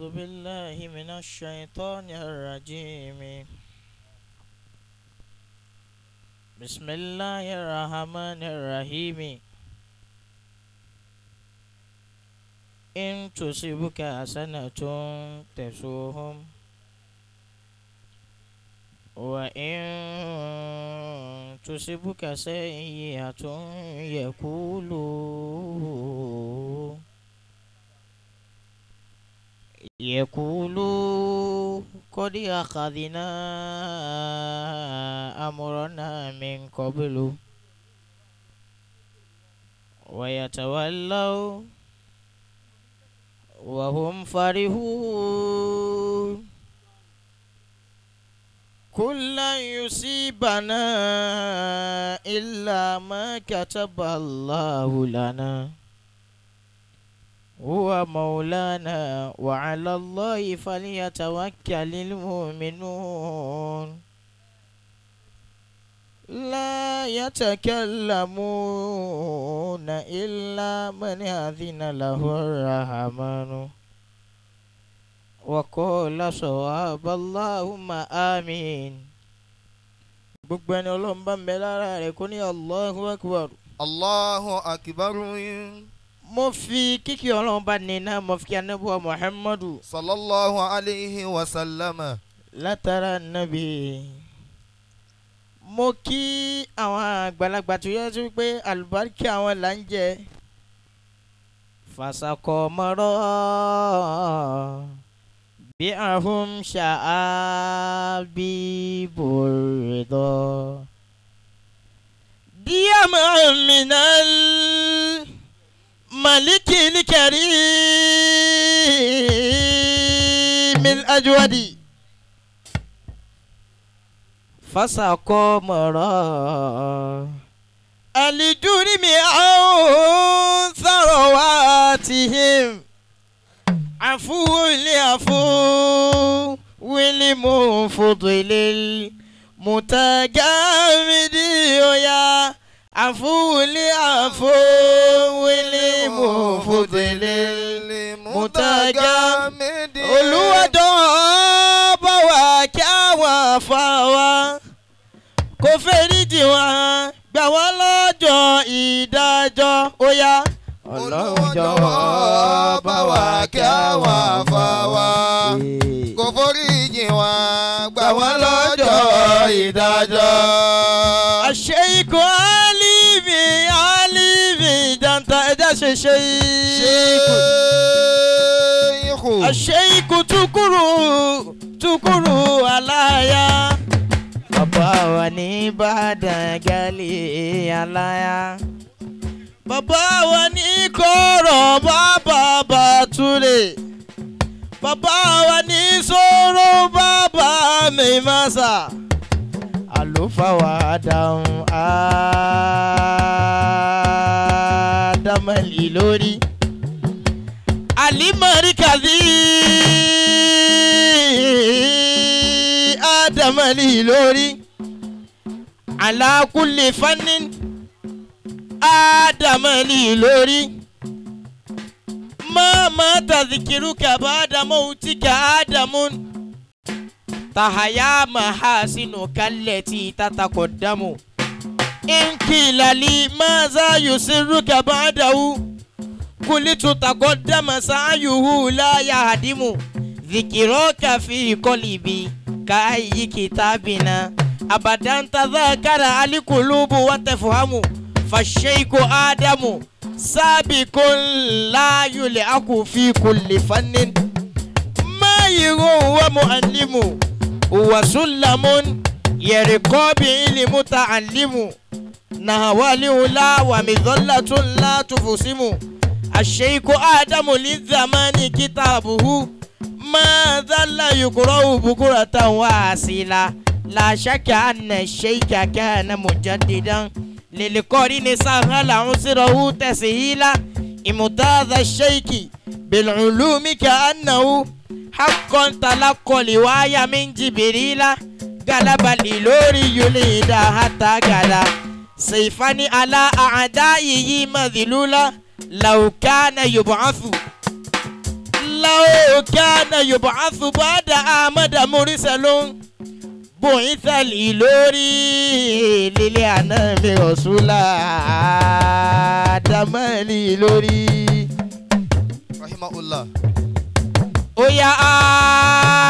أعوذ بالله من الشيطان الرجيم. بسم الله الرحمن الرحيم. إن تصبك حسنة تسوهم وإن تصبك سيئة يقولوا قد أخذنا أمرنا من قبل ويتولوا وهم فرحون. كل يصيبنا إلا ما كتب الله لنا هو مولانا وعلى الله فليتوكل المؤمنون. لا يتكلمون إلا من أذن له الرحمن وقال صواب اللهم آمين. gbogbo ẹni Ọlọ́run bá ń bẹ lára rẹ̀ kó ní Allahu Akbar. Allahu Akbar. mo fi kíkí Ọlọ́run bá ní náà mo fi kí Ànábì wa Muhammadu sallallahu alayhi wa sallam. látara nàbí. mo kí àwọn àgbàlagbà tó yẹ sí pé àlùbáríkà àwọn là ń jẹ. fasakọ mọ́rọ́ bí ahum ṣáàbí bòrèdọ́. díàmà minal malikil karimil ajwadi. fasakọ mọ́rọ́ alijurimi àwọn tharawatihim. عفو لعفو ولمفضل المتجامد يا عفو لعفو ولمفضل المتجامد. olùwàdàn bá wa kí àwọn afáwa kò fẹ́ríjì wọn gbà wọ́n lọ́jọ́ ìdájọ́ ó yá. Ọlọ́run jọ̀wọ́ bá wa kí àwọn àfàwà kò foríjì wọn gbà wọ́n lọ́jọ́ ìdájọ́. Àṣeyíkò Álífì jàǹtà ẹja ṣẹṣẹ yìí. Àṣeyíkò Túkúrú aláya. Bàbá wa ní Ìbàdàn Gálí aláya. Bàbá wa ní Kọ̀rọ̀ bàbá Bàtúlè. Bàbá wa ní Sọ̀rọ̀ bàbá Mẹ́másà. Àlùfáà wa dáhùn Ádámẹ́lì lórí. Àlímọ̀ríkàdí Ádámẹ́lì lórí. Ala kulli fannin Ádámẹ́lì lórí. Mama tadhkiruka ba'da mautika Ádámùn. Tahaya mahasinu kallati tataqaddamu. In qila li maza yusirruka ba'dahu. Qulitu taqaddama sa'yuhu la yahdimu. Dhikraka fi qalbi ka'ayyi kitabina. Abadan tadhakara al-qulubu wa tafhamu. فالشيخ آدم سابق لا يلعق في كل فن ماهر ومعلم وسلم يرقى به المتعلم نهوى الأولى ومظلة لا تفسم. الشيخ آدم للزمان كتابه ما ظل يقرأ بكرة واسلا. لا شك أن الشيخ كان مجددا للقرين سهل عسره تسهيلا. امتاز الشيخ بالعلوم كأنه حقا تلقى لوايا من جبريل. غلب الإلوري يليدا حتى غدا سيفا على أعدائه مذلولا. لو كان يبعث لو كان يبعث بعد أحمد مرسل بعث للوري للأنام رسولا آدم للوري رحمه الله. Oya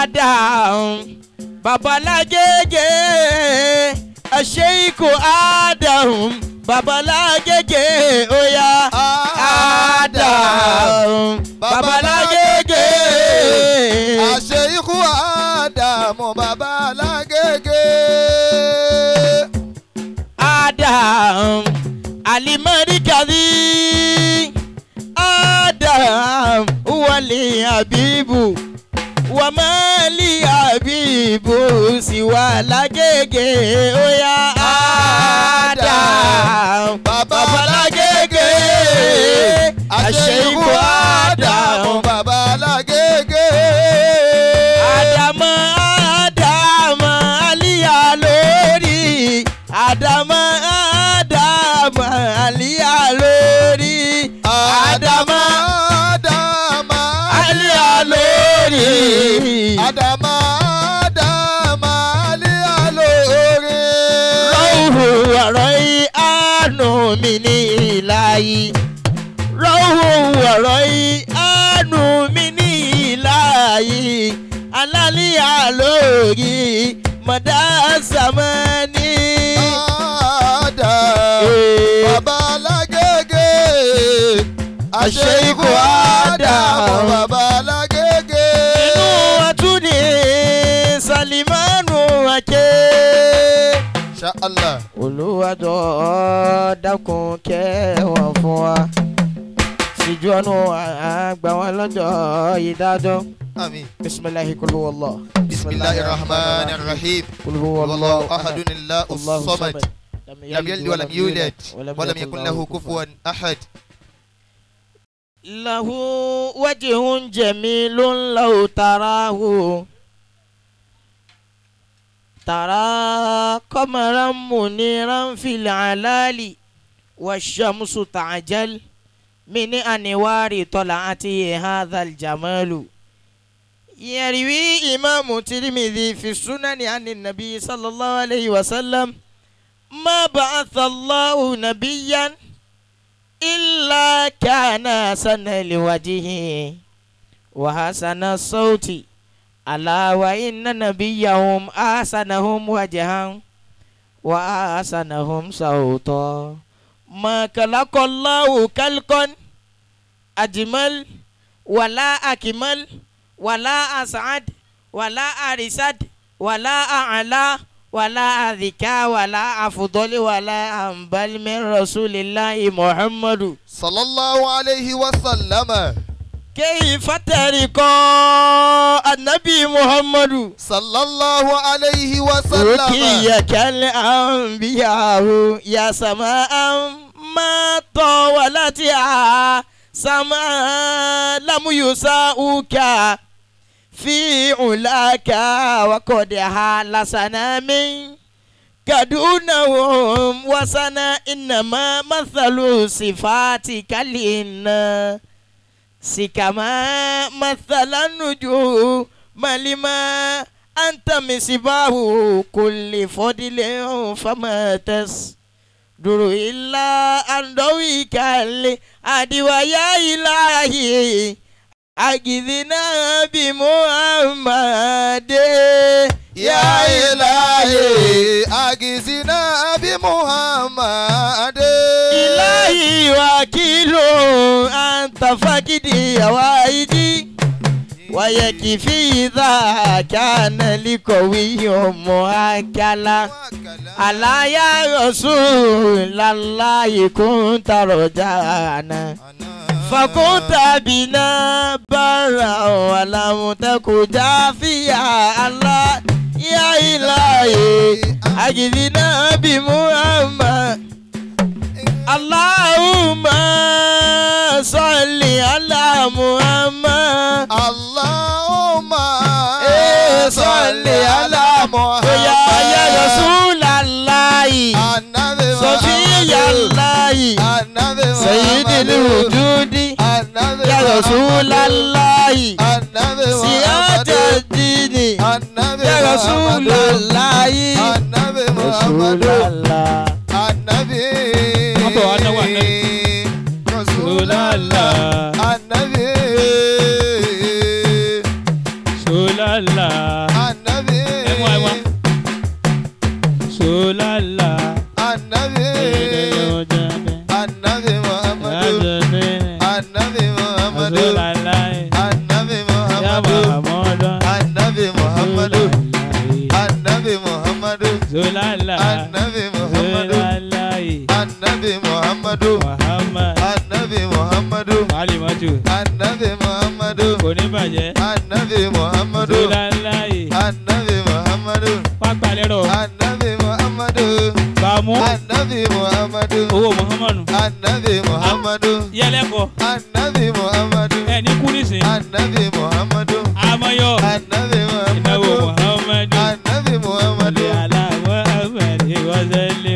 Adam babalagege Sheikh Adam babalagege oya Adam babalagege Sheikh Adam babalagege Adam alimarikadi Adam wali habibu wa mali habibu siwa lagege oya Adam baba lagege Sheikh Adam baba lagege Adam aliya lórí Adam aliya lórí Adam aliya lórí Adam aliya lórí Rọ́hù ọ̀rọ̀ yìí àánú mi ní ìlàyé Rọ́hù ọ̀rọ̀ yìí àánú mi ní ìlàyé Alálíyà lórí mọ̀dá sàmánì. Baba lagege Sheikh Adam baba lagege inú àtúndì Salimanu Ake. Insha Allah. Olúwadọ̀ dákun kẹwàá fún wa síjú ọ̀nà àgbà wọn lọ́jọ́ ìdájọ́. Àmín. Bismillahi kul huwallah. Bismillahir rahmanir rahim. Kul huwallahu ahadun Allahu samad. لم يلد ولم يولد ولم يكن له كفوا أحد. له وجه جميل لو تراه ترى قمرا منيرا في العلال والشمس تعجل من أنوار طلعته هذا الجمال. يروي إمام الترمذي في السنن عن النبي صلى الله عليه وسلم ما بعث الله نبيا إلا كان حسن لوجهه وحسن الصوت ألا وإن نبيهم أحسنهم وجها وأحسنهم صوتا. ما خلق الله خلقا أجمل ولا أكمل ولا أسعد ولا أرشد ولا أعلى ولا ذكاء ولا أفضل ولا أنبل من رسول الله محمد صلى الله عليه وسلم. كيف ترقى النبي محمد صلى الله عليه وسلم. رقيك الأنبياء يا سماء ما طولتها سماء لم يساؤك في علاك وقد حال سنا من كدونهم وسنا إنما مثل صفاتك لنا كما مثل النجوم لما أنت مصباح كل فضل فما تصدر إلا أن ضويك الأدوى يا إلهي أجذنا بمحمد يا إلهي أجزنا بمحمد. إلهي وكيل أنت فقدي وعيدي ويكفي إذا كان لقوي مؤكلا. ألا يا رسول الله كنت رجانا فكنت بنا برا ولم تكن جافيا. الله يا إلهي أجدنا بمحمد. اللهم صل على محمد. اللهم صل على محمد. يا رسول الله صفي الله سيد الوجود Annabi Ya Rasulallahi Annabi Siyata dini Annabi Ya Rasulallahi Annabi Muhammadu Rasulallah Annabi Apa ana wa Nabi Rasulallah Annabi Rasulallah Annabi Rasulallah Annabi Annabi Muhammadu Annabi Muhammadu Annabi Muhammadu Annabi Muhammadu Annabi Muhammadu Annabi Muhammadu Annabi Muhammadu Annabi Muhammadu Annabi Muhammadu Annabi Muhammadu Annabi Muhammadu Annabi Muhammadu Kamu Annabi Muhammadu owó Muhammadu Annabi Muhammadu yẹlẹ́kọ̀ Annabi Muhammadu ẹni kú nísìn Annabi Muhammadu amayọ Annabi ìnáwó Muhammadu Muhammadu Annabi Muhammadu aláwọ̀ amẹ́rẹ́ wọ́sẹ̀lẹ̀.